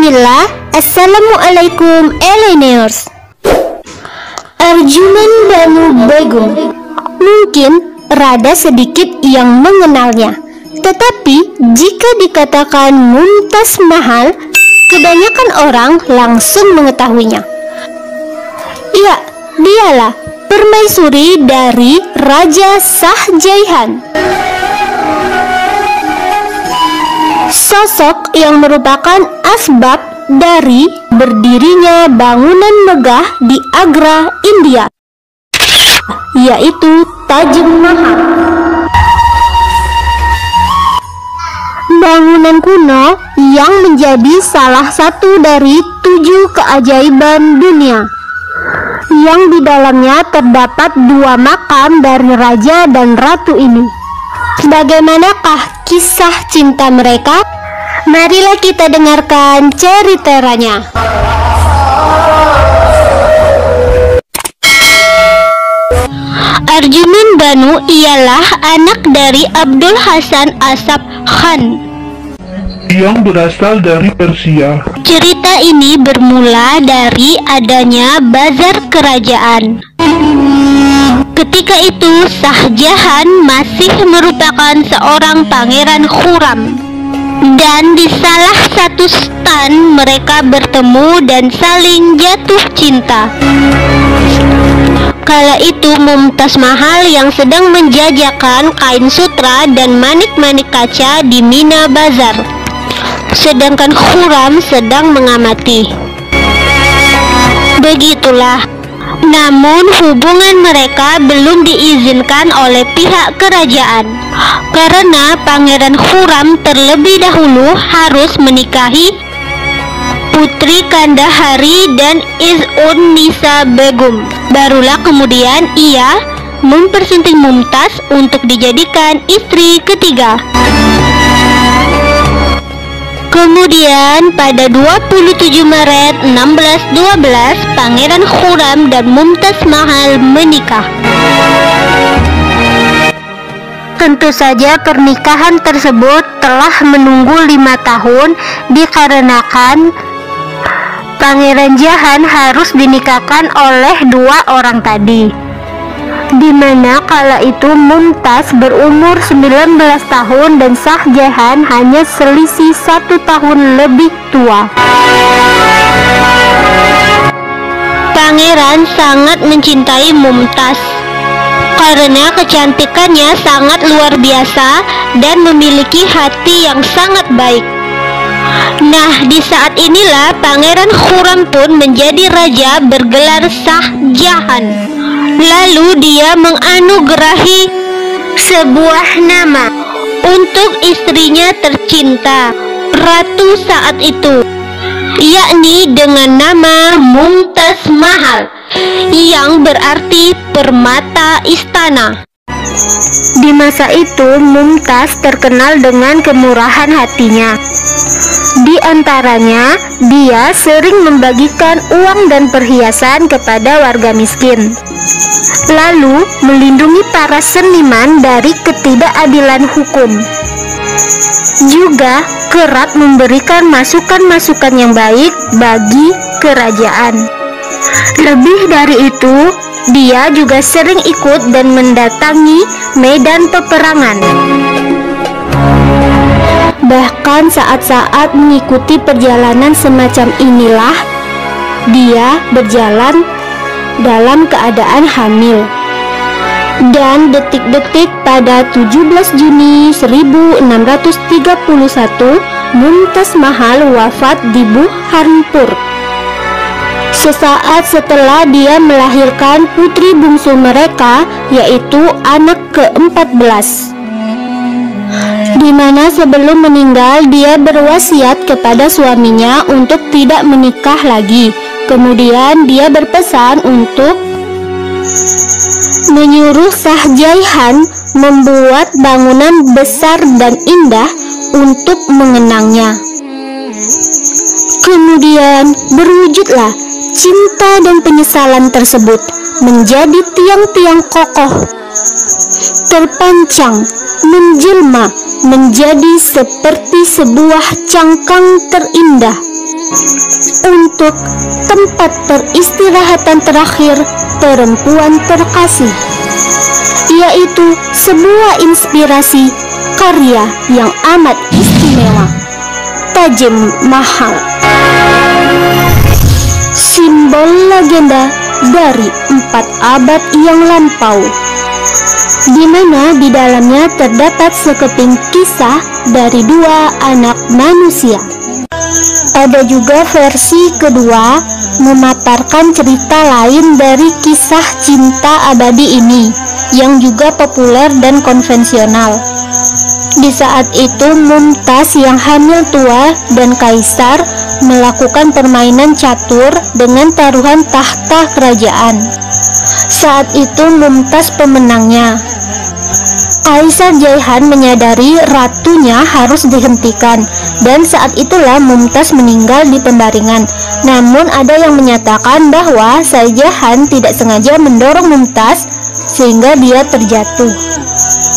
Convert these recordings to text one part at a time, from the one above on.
Bismillah. Assalamualaikum Eleanors. Arjuman Banu Begum. Mungkin rada sedikit yang mengenalnya, tetapi jika dikatakan Mumtaz Mahal, kebanyakan orang langsung mengetahuinya. Ya, dialah permaisuri dari Raja Shah Jahan. Sosok yang merupakan asbab dari berdirinya bangunan megah di Agra, India, yaitu Taj Mahal. Bangunan kuno yang menjadi salah satu dari 7 keajaiban dunia, yang di dalamnya terdapat 2 makam dari raja dan ratu ini. Bagaimanakah kisah cinta mereka? Marilah kita dengarkan ceritanya. Arjuman Banu ialah anak dari Abdul Hasan Asaf Khan yang berasal dari Persia. Cerita ini bermula dari adanya bazar kerajaan. Ketika itu Shah Jahan masih merupakan seorang pangeran Khurram, dan di salah satu stan mereka bertemu dan saling jatuh cinta. Kala itu Mumtaz Mahal yang sedang menjajakan kain sutra dan manik-manik kaca di Mina Bazar, sedangkan Khurram sedang mengamati. Begitulah. Namun hubungan mereka belum diizinkan oleh pihak kerajaan, karena Pangeran Khurram terlebih dahulu harus menikahi Putri Kandahari dan Izz-un Nisa Begum. Barulah kemudian ia mempersunting Mumtaz untuk dijadikan istri ketiga. Kemudian pada 27 Maret 1612 Pangeran Khurram dan Mumtaz Mahal menikah. Tentu saja pernikahan tersebut telah menunggu 5 tahun dikarenakan Pangeran Jahan harus dinikahkan oleh 2 orang tadi, di mana kala itu Mumtaz berumur 19 tahun dan Shah Jahan hanya selisih 1 tahun lebih tua. Pangeran sangat mencintai Mumtaz karena kecantikannya sangat luar biasa dan memiliki hati yang sangat baik. Nah, di saat inilah Pangeran Khurram pun menjadi raja bergelar Shah Jahan. Lalu dia menganugerahi sebuah nama untuk istrinya tercinta, ratu saat itu, yakni dengan nama Mumtaz Mahal, yang berarti permata istana. Di masa itu Mumtaz terkenal dengan kemurahan hatinya. Di antaranya, dia sering membagikan uang dan perhiasan kepada warga miskin, lalu melindungi para seniman dari ketidakadilan hukum. Juga kerap memberikan masukan-masukan yang baik bagi kerajaan. Lebih dari itu, dia juga sering ikut dan mendatangi medan peperangan. Bahkan saat-saat mengikuti perjalanan semacam inilah, dia berjalan dalam keadaan hamil. Dan detik-detik pada 17 Juni 1631, Mumtaz Mahal wafat di Burhanpur. Sesaat setelah dia melahirkan putri bungsu mereka, yaitu anak ke-14. Di mana sebelum meninggal dia berwasiat kepada suaminya untuk tidak menikah lagi. Kemudian dia berpesan untuk menyuruh Shah Jahan membuat bangunan besar dan indah untuk mengenangnya. Kemudian berwujudlah cinta dan penyesalan tersebut menjadi tiang-tiang kokoh, terpancang, menjelma menjadi seperti sebuah cangkang terindah untuk tempat peristirahatan terakhir perempuan terkasih, yaitu sebuah inspirasi karya yang amat istimewa, Taj Mahal, simbol legenda dari 4 abad yang lampau, di mana di dalamnya terdapat sekeping kisah dari 2 anak manusia. Ada juga versi kedua memaparkan cerita lain dari kisah cinta abadi ini yang juga populer dan konvensional. Di saat itu Mumtaz yang hamil tua dan kaisar melakukan permainan catur dengan taruhan tahta kerajaan. Saat itu Mumtaz pemenangnya. Kaisar Jaihan menyadari ratunya harus dihentikan, dan saat itulah Mumtaz meninggal di pembaringan. Namun ada yang menyatakan bahwa Shah Jahan tidak sengaja mendorong Mumtaz sehingga dia terjatuh.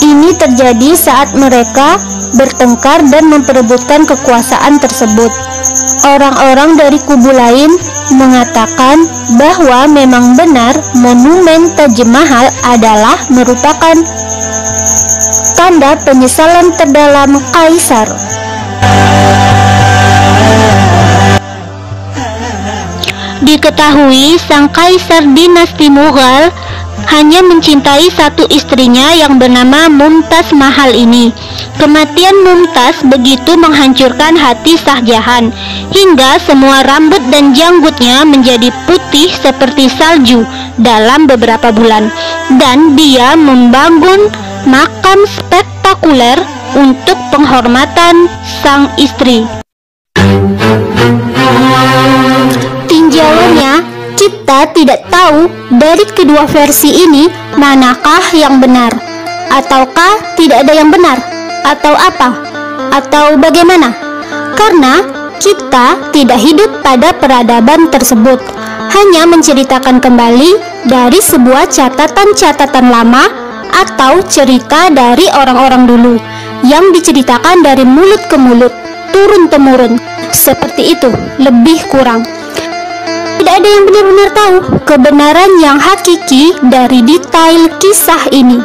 Ini terjadi saat mereka bertengkar dan memperebutkan kekuasaan tersebut. Orang-orang dari kubu lain mengatakan bahwa memang benar monumen Taj Mahal adalah merupakan tanda penyesalan terdalam kaisar. Diketahui sang kaisar dinasti Mughal hanya mencintai satu istrinya yang bernama Mumtaz Mahal ini. Kematian Mumtaz begitu menghancurkan hati Shah Jahan, hingga semua rambut dan janggutnya menjadi putih seperti salju dalam beberapa bulan, dan dia membangun makam spektakuler untuk penghormatan sang istri. Tinjauannya, kita tidak tahu dari kedua versi ini manakah yang benar, ataukah tidak ada yang benar, atau apa, atau bagaimana. Karena kita tidak hidup pada peradaban tersebut, hanya menceritakan kembali dari sebuah catatan-catatan lama atau cerita dari orang-orang dulu yang diceritakan dari mulut ke mulut, turun-temurun. Seperti itu, lebih kurang. Tidak ada yang benar-benar tahu kebenaran yang hakiki dari detail kisah ini.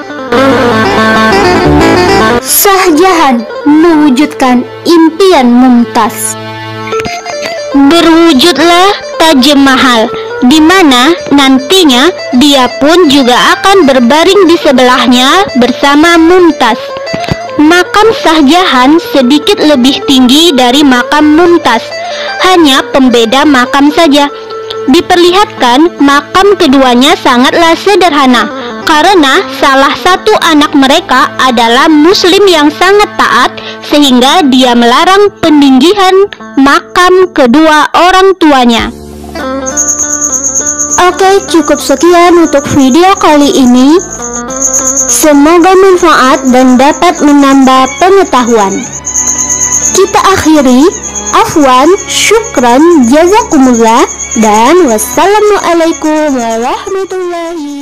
Shah Jahan mewujudkan impian Mumtaz. Berwujudlah Taj Mahal, di mana nantinya dia pun juga akan berbaring di sebelahnya bersama Mumtaz. Makam Shah Jahan sedikit lebih tinggi dari makam Mumtaz, hanya pembeda makam saja. Diperlihatkan makam keduanya sangatlah sederhana, karena salah satu anak mereka adalah muslim yang sangat taat, sehingga dia melarang peninggihan makam kedua orang tuanya. Oke, cukup sekian untuk video kali ini. Semoga manfaat dan dapat menambah pengetahuan. Kita akhiri. Afwan, syukran, jazakumullah, dan wassalamualaikum warahmatullahi